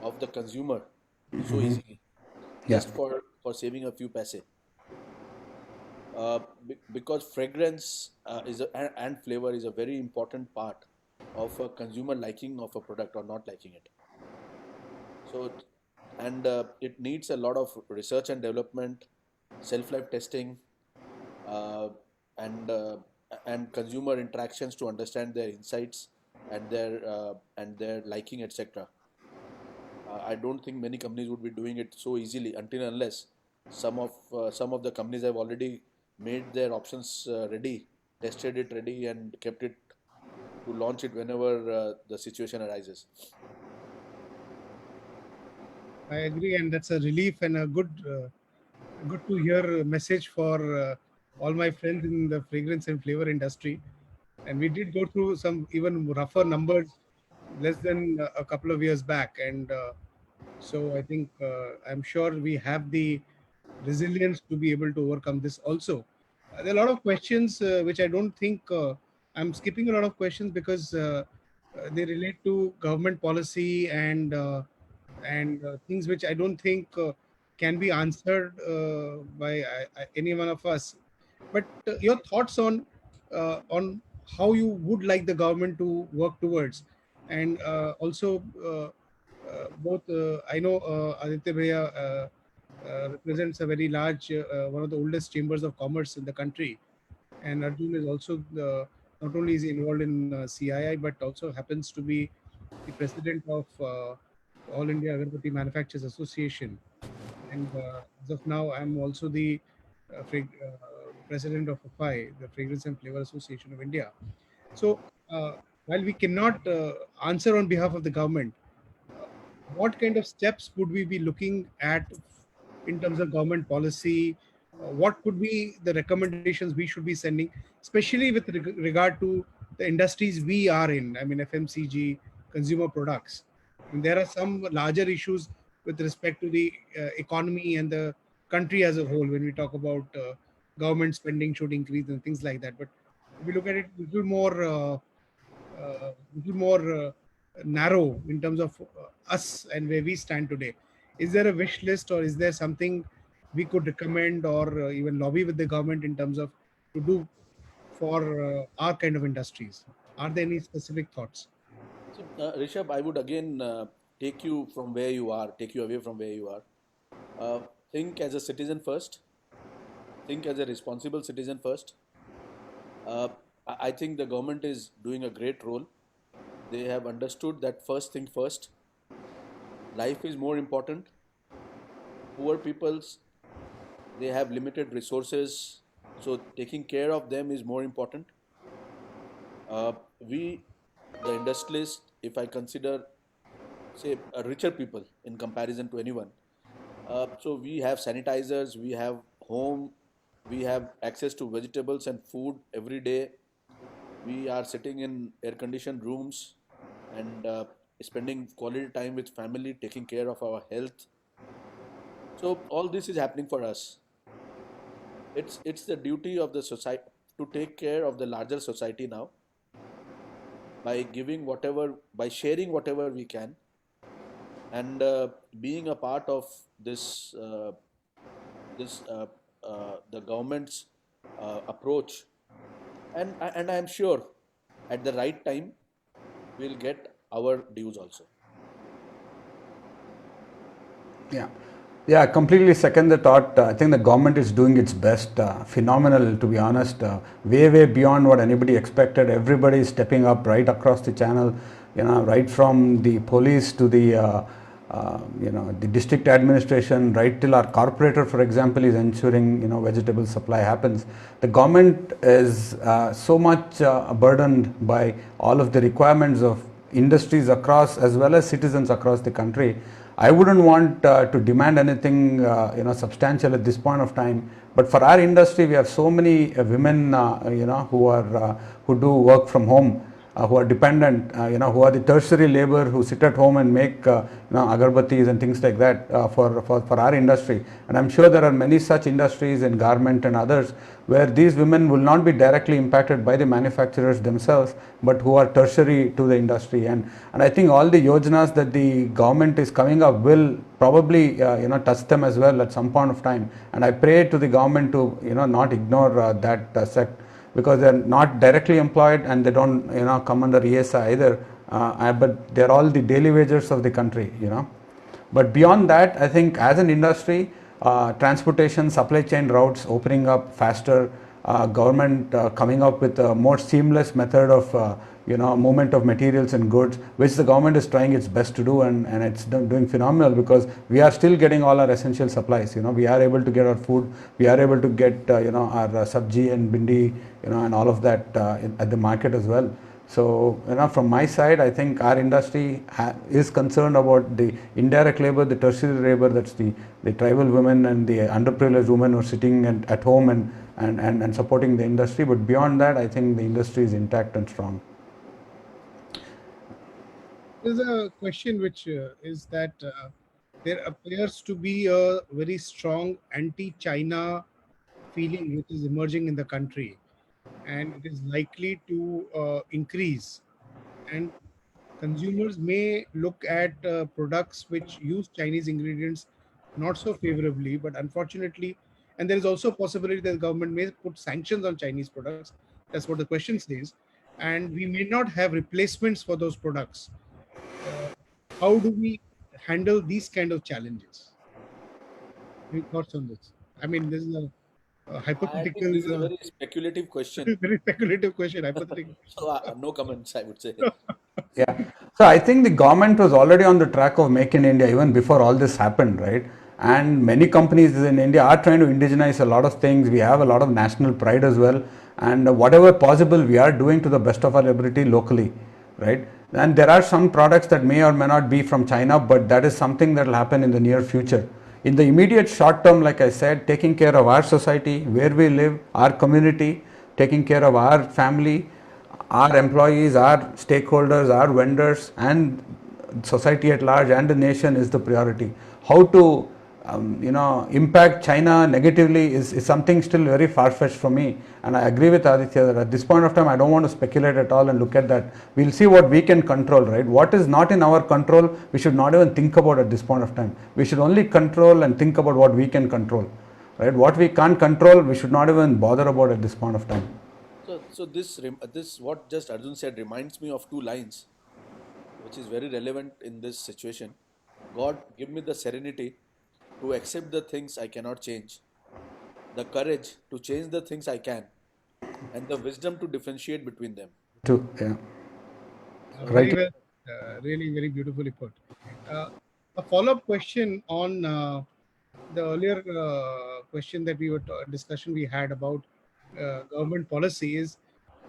of the consumer so easily, Yeah. just for saving a few paise. Because fragrance and flavor is a very important part of a consumer liking of a product or not liking it. So, and it needs a lot of research and development, self-life testing, uh, and uh, and consumer interactions to understand their insights and their liking, etc. I don't think many companies would be doing it so easily until unless some of the companies have already made their options ready, tested it ready, and kept it to launch it whenever the situation arises. I agree, and that's a relief and a good to hear message for all my friends in the fragrance and flavor industry. And we did go through some even rougher numbers less than a couple of years back, and so I think I'm sure we have the resilience to be able to overcome this also. There are a lot of questions which I don't think I'm skipping a lot of questions because they relate to government policy and things which I don't think can be answered by any one of us. But your thoughts on how you would like the government to work towards, and also both I know Aditya Bhaiya represents a very large, one of the oldest chambers of commerce in the country, and Arjun is also not only is he involved in CII but also happens to be the president of All India Agarbatti Manufacturers Association. And as of now, I'm also the president of AFI, the Fragrance and Flavor Association of India. So, while we cannot answer on behalf of the government, uh, what kind of steps would we be looking at in terms of government policy? What could be the recommendations we should be sending, especially with regard to the industries we are in? I mean, FMCG, consumer products. I mean, there are some larger issues with respect to the economy and the country as a whole when we talk about government spending should increase and things like that. But if we look at it a little more narrow in terms of us and where we stand today. Is there a wish list, or is there something we could recommend or even lobby with the government in terms of to do for our kind of industries? Are there any specific thoughts? So, Rishabh, I would again take you from where you are, take you away from where you are. Uh, think as a citizen first. Think as a responsible citizen first. Uh, I think the government is doing a great role. They have understood that first thing first, life is more important. Poor people's, they have limited resources, so taking care of them is more important. We, the industrialists, if I consider, say, richer people in comparison to anyone, so we have sanitizers, we have home, we have access to vegetables and food every day. We are sitting in air-conditioned rooms and spending quality time with family, taking care of our health. So all this is happening for us. It's the duty of the society to take care of the larger society now by giving whatever, by sharing whatever we can, and being a part of this the government's approach. And I am sure at the right time we'll get our dues also. Yeah. Yeah, I completely second the thought. I think the government is doing its best. Phenomenal, to be honest. Way beyond what anybody expected. Everybody is stepping up right across the channel. Right from the police to the district administration, right till our corporator, for example, is ensuring vegetable supply happens. The government is so much burdened by all of the requirements of industries across as well as citizens across the country. I wouldn't want to demand anything substantial at this point of time. But for our industry, we have so many women who do work from home, who are dependent, who are the tertiary labor, who sit at home and make agarbattis and things like that for our industry. And I'm sure there are many such industries in garment and others where these women will not be directly impacted by the manufacturers themselves, but who are tertiary to the industry. And I think all the yojanas that the government is coming up will probably touch them as well at some point of time. And I pray to the government to not ignore that sect, because they're not directly employed and they don't come under ESI either, but they're all the daily wagers of the country. But beyond that, I think as an industry, transportation, supply chain routes opening up faster, government coming up with a more seamless method of movement of materials and goods, which the government is trying its best to do, and it's doing phenomenal, because we are still getting all our essential supplies. We are able to get our food, we are able to get our sabji and bindi, and all of that at the market as well. So, from my side, I think our industry is concerned about the indirect labor, the tertiary labor, that's the tribal women and the underprivileged women who are sitting at home and supporting the industry. But beyond that, I think the industry is intact and strong. There's a question which is that there appears to be a very strong anti-China feeling which is emerging in the country, and it is likely to increase. And consumers may look at products which use Chinese ingredients not so favorably, but unfortunately, and there is also a possibility that the government may put sanctions on Chinese products. That's what the question says, and we may not have replacements for those products. Uh, how do we handle these kind of challenges? Any thoughts on this? I mean, this is a I think hypothetical, this is a very speculative question. very speculative question. Hypothetical. So no comments, I would say. Yeah. So I think the government was already on the track of Make in India even before all this happened, right? And many companies in India are trying to indigenize a lot of things. We have a lot of national pride as well. And whatever possible, we are doing to the best of our ability locally, right? And there are some products that may or may not be from China, but that is something that will happen in the near future. In the immediate short term, like I said, taking care of our society, where we live, our community, taking care of our family, our employees, our stakeholders, our vendors, and society at large and the nation is the priority. How to impact China negatively is something still very far-fetched for me. And I agree with Aditya that at this point of time, I don't want to speculate at all and look at that. We'll see what we can control, right? What is not in our control, we should not even think about at this point of time. We should only control and think about what we can control, right? What we can't control, we should not even bother about at this point of time. So this what just Arjun said reminds me of two lines, which is very relevant in this situation. God, give me the serenity to accept the things I cannot change, the courage to change the things I can, and the wisdom to differentiate between them. Yeah. Very Right. well, really very beautifully put. A follow-up question on the earlier question that we were discussion we had about government policy is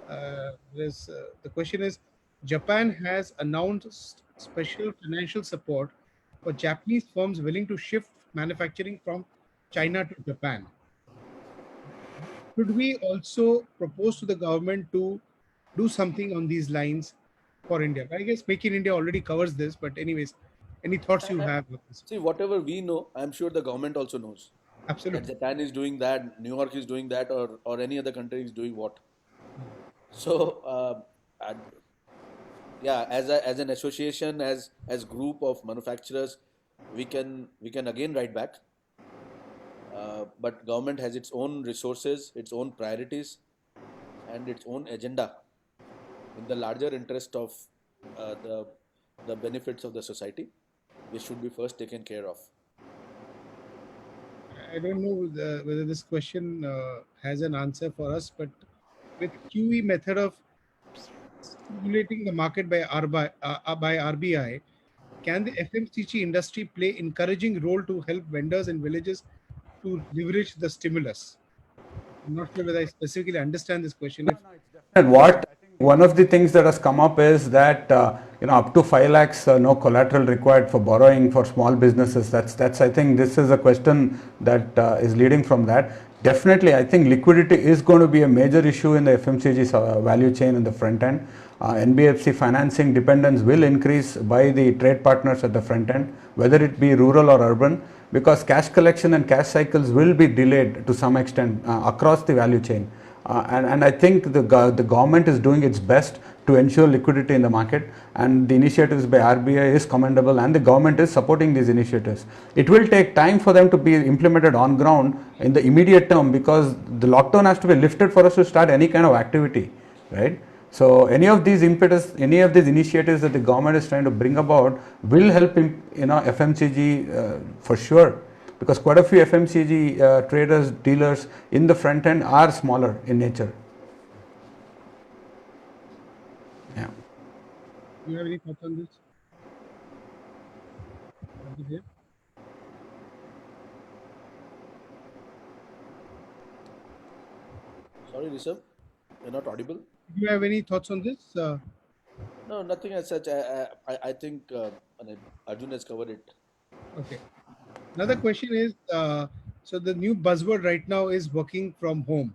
the question is Japan has announced special financial support for Japanese firms willing to shift manufacturing from China to Japan. Should we also propose to the government to do something on these lines for India? I guess Make in India already covers this, but anyways, any thoughts you have with this? See, whatever we know, I'm sure the government also knows that Absolutely. Japan is doing that, New York is doing that, or any other country is doing what. So, yeah, as an association, as group of manufacturers, we can again write back. But government has its own resources, its own priorities, and its own agenda in the larger interest of the benefits of the society, which should be first taken care of. I don't know whether this question has an answer for us, but with QE method of stimulating the market by RBI, can the FMCG industry play encouraging role to help vendors in villages to leverage the stimulus? I'm not sure whether I specifically understand this question. If And what one of the things that has come up is that up to 5 lakhs, no collateral required for borrowing for small businesses. That's I think this is a question that is leading from that. Definitely, I think liquidity is going to be a major issue in the FMCG value chain in the front end. NBFC financing dependence will increase by the trade partners at the front end, whether it be rural or urban, because cash collection and cash cycles will be delayed to some extent across the value chain. And I think the government is doing its best to ensure liquidity in the market, and the initiatives by RBI is commendable, and the government is supporting these initiatives. It will take time for them to be implemented on ground in the immediate term, because the lockdown has to be lifted for us to start any kind of activity, right? So any of these impetus, any of these initiatives that the government is trying to bring about will help FMCG for sure, because quite a few FMCG traders, dealers in the front end are smaller in nature. Yeah. Do you have any thoughts on this? Abhijit? Sorry, Rishabh, you're not audible. Do you have any thoughts on this? No, nothing as such. I think Arjun has covered it. Okay. Another question is, so the new buzzword right now is working from home,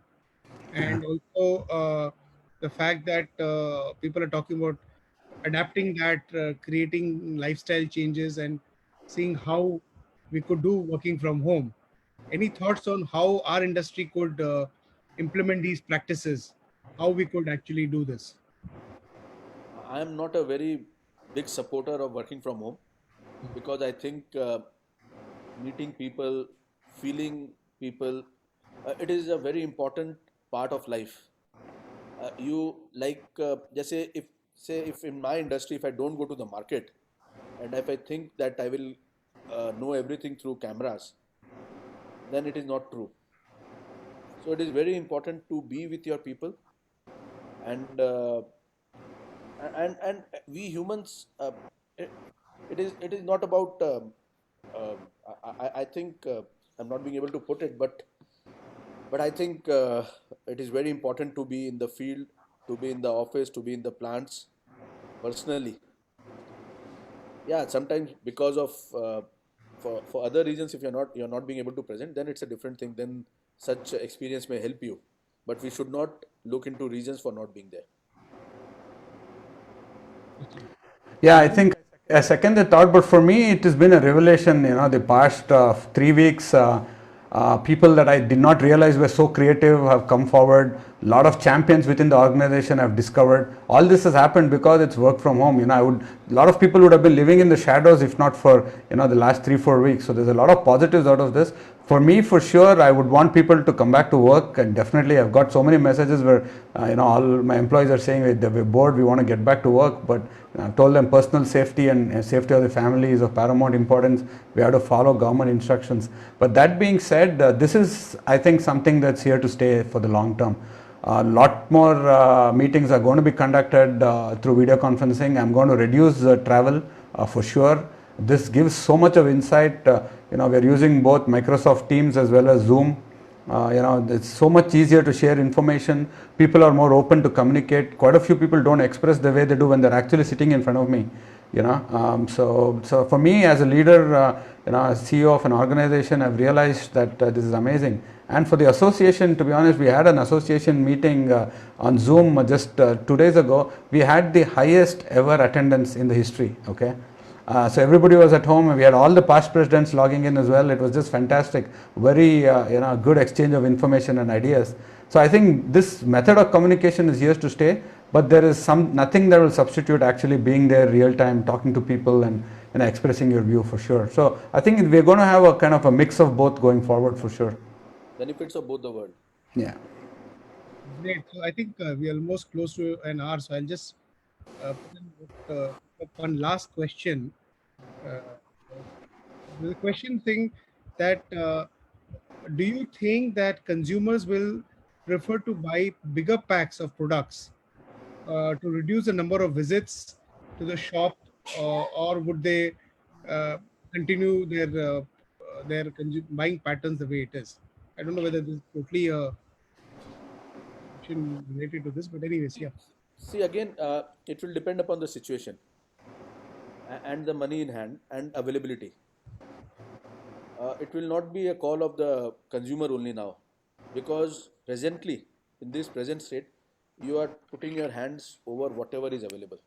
and also the fact that people are talking about adapting that, creating lifestyle changes, and seeing how we could do working from home. Any thoughts on how our industry could implement these practices? How we could actually do this? I am not a very big supporter of working from home because I think meeting people, feeling people, it is a very important part of life. You like, just say if in my industry, if I don't go to the market and if I think that I will know everything through cameras, then it is not true. So it is very important to be with your people, and we humans, it, it is not about I think I'm not being able to put it, but I think it is very important to be in the field, to be in the office, to be in the plants personally. Yeah, sometimes because of for other reasons, if you're not being able to present, then it's a different thing. Then such experience may help you, but we should not look into reasons for not being there. Yeah, I think I second the thought, but for me, it has been a revelation. The past 3 weeks, people that I did not realize were so creative have come forward. A lot of champions within the organization I've discovered. All this has happened because it's work from home. A lot of people would have been living in the shadows if not for the last 3-4 weeks. So there's a lot of positives out of this. For me, for sure, I would want people to come back to work, and definitely I've got so many messages where all my employees are saying we're bored, we want to get back to work, but I've told them personal safety and safety of the family is of paramount importance. We have to follow government instructions. But that being said, this is, I think, something that's here to stay for the long term. A lot more meetings are going to be conducted through video conferencing. I'm going to reduce travel for sure. This gives so much of insight. We're using both Microsoft Teams as well as Zoom. It's so much easier to share information. People are more open to communicate. Quite a few people don't express the way they do when they're actually sitting in front of me. So for me as a leader, as CEO of an organization, I've realized that this is amazing. And for the association, to be honest, we had an association meeting on Zoom just 2 days ago. We had the highest ever attendance in the history. Okay. So everybody was at home, and we had all the past presidents logging in as well. It was just fantastic. Very good exchange of information and ideas. So I think this method of communication is here to stay, but there is nothing that will substitute actually being there real time, talking to people and expressing your view for sure. So I think we're going to have a kind of a mix of both going forward for sure. Benefits of both the world. Yeah. Great. So I think we are almost close to an hour. So I'll just put one last question. Uh, the question thing that do you think that consumers will prefer to buy bigger packs of products to reduce the number of visits to the shop, or would they uh, continue their buying patterns the way it is? I don't know whether this is totally a question related to this, but anyways, yeah. See, again, it will depend upon the situation. and the money in hand and availability. It will not be a call of the consumer only now, because presently, in this present state, you are putting your hands over whatever is available,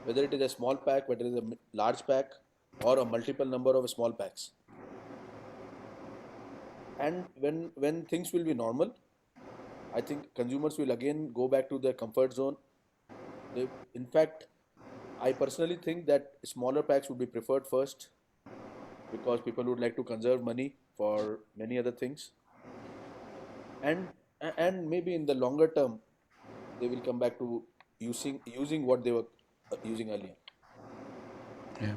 whether it is a small pack, whether it is a large pack, or a multiple number of small packs. And when things will be normal, I think consumers will again go back to their comfort zone. In fact, I personally think that smaller packs would be preferred first, because people would like to conserve money for many other things, and and maybe in the longer term they will come back to using what they were using earlier. Yeah,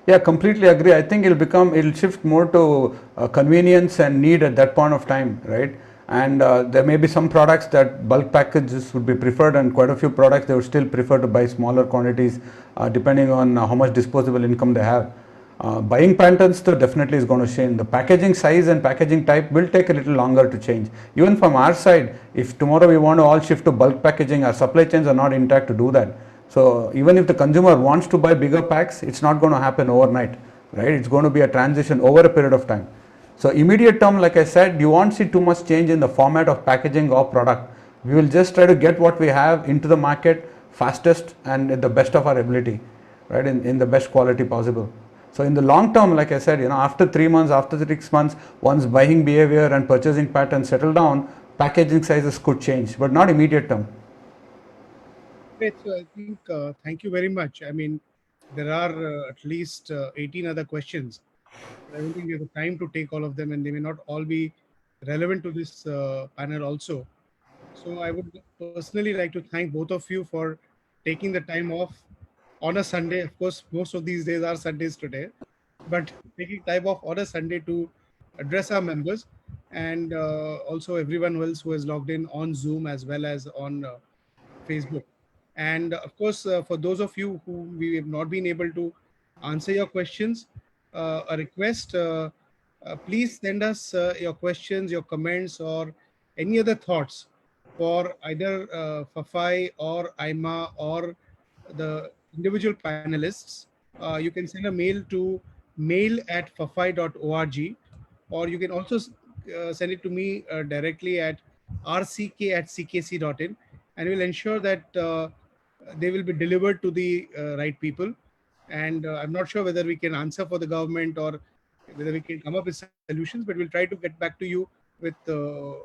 yeah, completely agree. I think it'll shift more to convenience and need at that point of time, right? And there may be some products that bulk packages would be preferred, and quite a few products they would still prefer to buy smaller quantities, depending on how much disposable income they have. Buying patterns though definitely is going to change. The packaging size and packaging type will take a little longer to change. Even from our side, if tomorrow we want to all shift to bulk packaging, our supply chains are not intact to do that. So even if the consumer wants to buy bigger packs, it's not going to happen overnight, right? It's going to be a transition over a period of time. So immediate term, like I said, you won't see too much change in the format of packaging or product. We will just try to get what we have into the market fastest and at the best of our ability, right? In the best quality possible. So in the long term, like I said, after 3 months, after 6 months, once buying behavior and purchasing patterns settle down, packaging sizes could change, but not immediate term. Great. So I think thank you very much. I mean, there are at least 18 other questions. I don't think we have the time to take all of them, and they may not all be relevant to this panel also. So I would personally like to thank both of you for taking the time off on a Sunday. Of course, most of these days are Sundays today, but taking time off on a Sunday to address our members, and also everyone else who has logged in on Zoom as well as on Facebook. And of course, for those of you who we have not been able to answer your questions, a request, please send us your questions, your comments, or any other thoughts for either Fafai or Aima or the individual panelists. You can send a mail to mail@fafai.org, or you can also send it to me directly at rck@ckc.in, and we'll ensure that they will be delivered to the right people. And I'm not sure whether we can answer for the government or whether we can come up with solutions, but we'll try to get back to you with a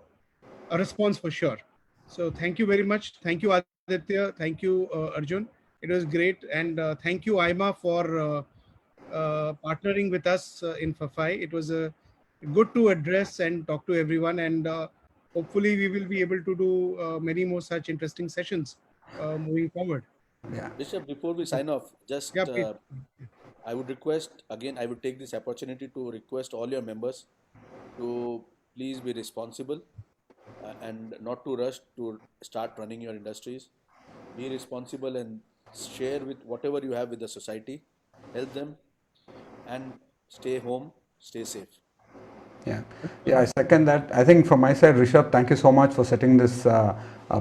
response for sure. So thank you very much. Thank you, Aditya. Thank you, Arjun. It was great. And thank you, Aima, for partnering with us in Fafai. It was good to address and talk to everyone. And hopefully we will be able to do many more such interesting sessions moving forward. Yeah. Bishop, before we sign off, just Yeah, please. I would request again. I would take this opportunity to request all your members to please be responsible, and not to rush to start running your industries. Be responsible and share with whatever you have with the society. Help them, and stay home, stay safe. Yeah, yeah, I second that. I think from my side, Rishabh, thank you so much for setting this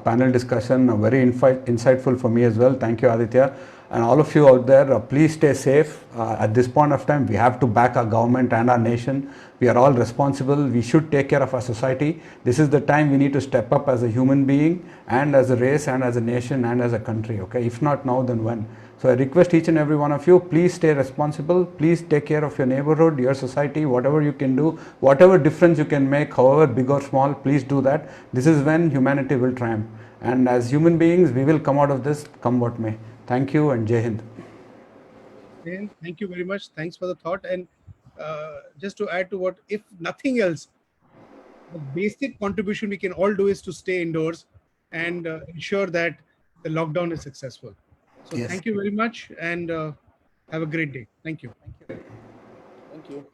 panel discussion. Very insightful for me as well. Thank you, Aditya. And all of you out there, please stay safe. At this point of time, we have to back our government and our nation. We are all responsible. We should take care of our society. This is the time we need to step up as a human being and as a race and as a nation and as a country. Okay, if not now, then when? So I request each and every one of you, please stay responsible. Please take care of your neighborhood, your society, whatever you can do, whatever difference you can make, however big or small, please do that. This is when humanity will triumph. And as human beings, we will come out of this, come what may. Thank you and Jai Hind. Thank you very much. Thanks for the thought. And just to add to what, if nothing else, the basic contribution we can all do is to stay indoors and ensure that the lockdown is successful. So Yes. thank you very much, and have a great day. Thank you. Thank you.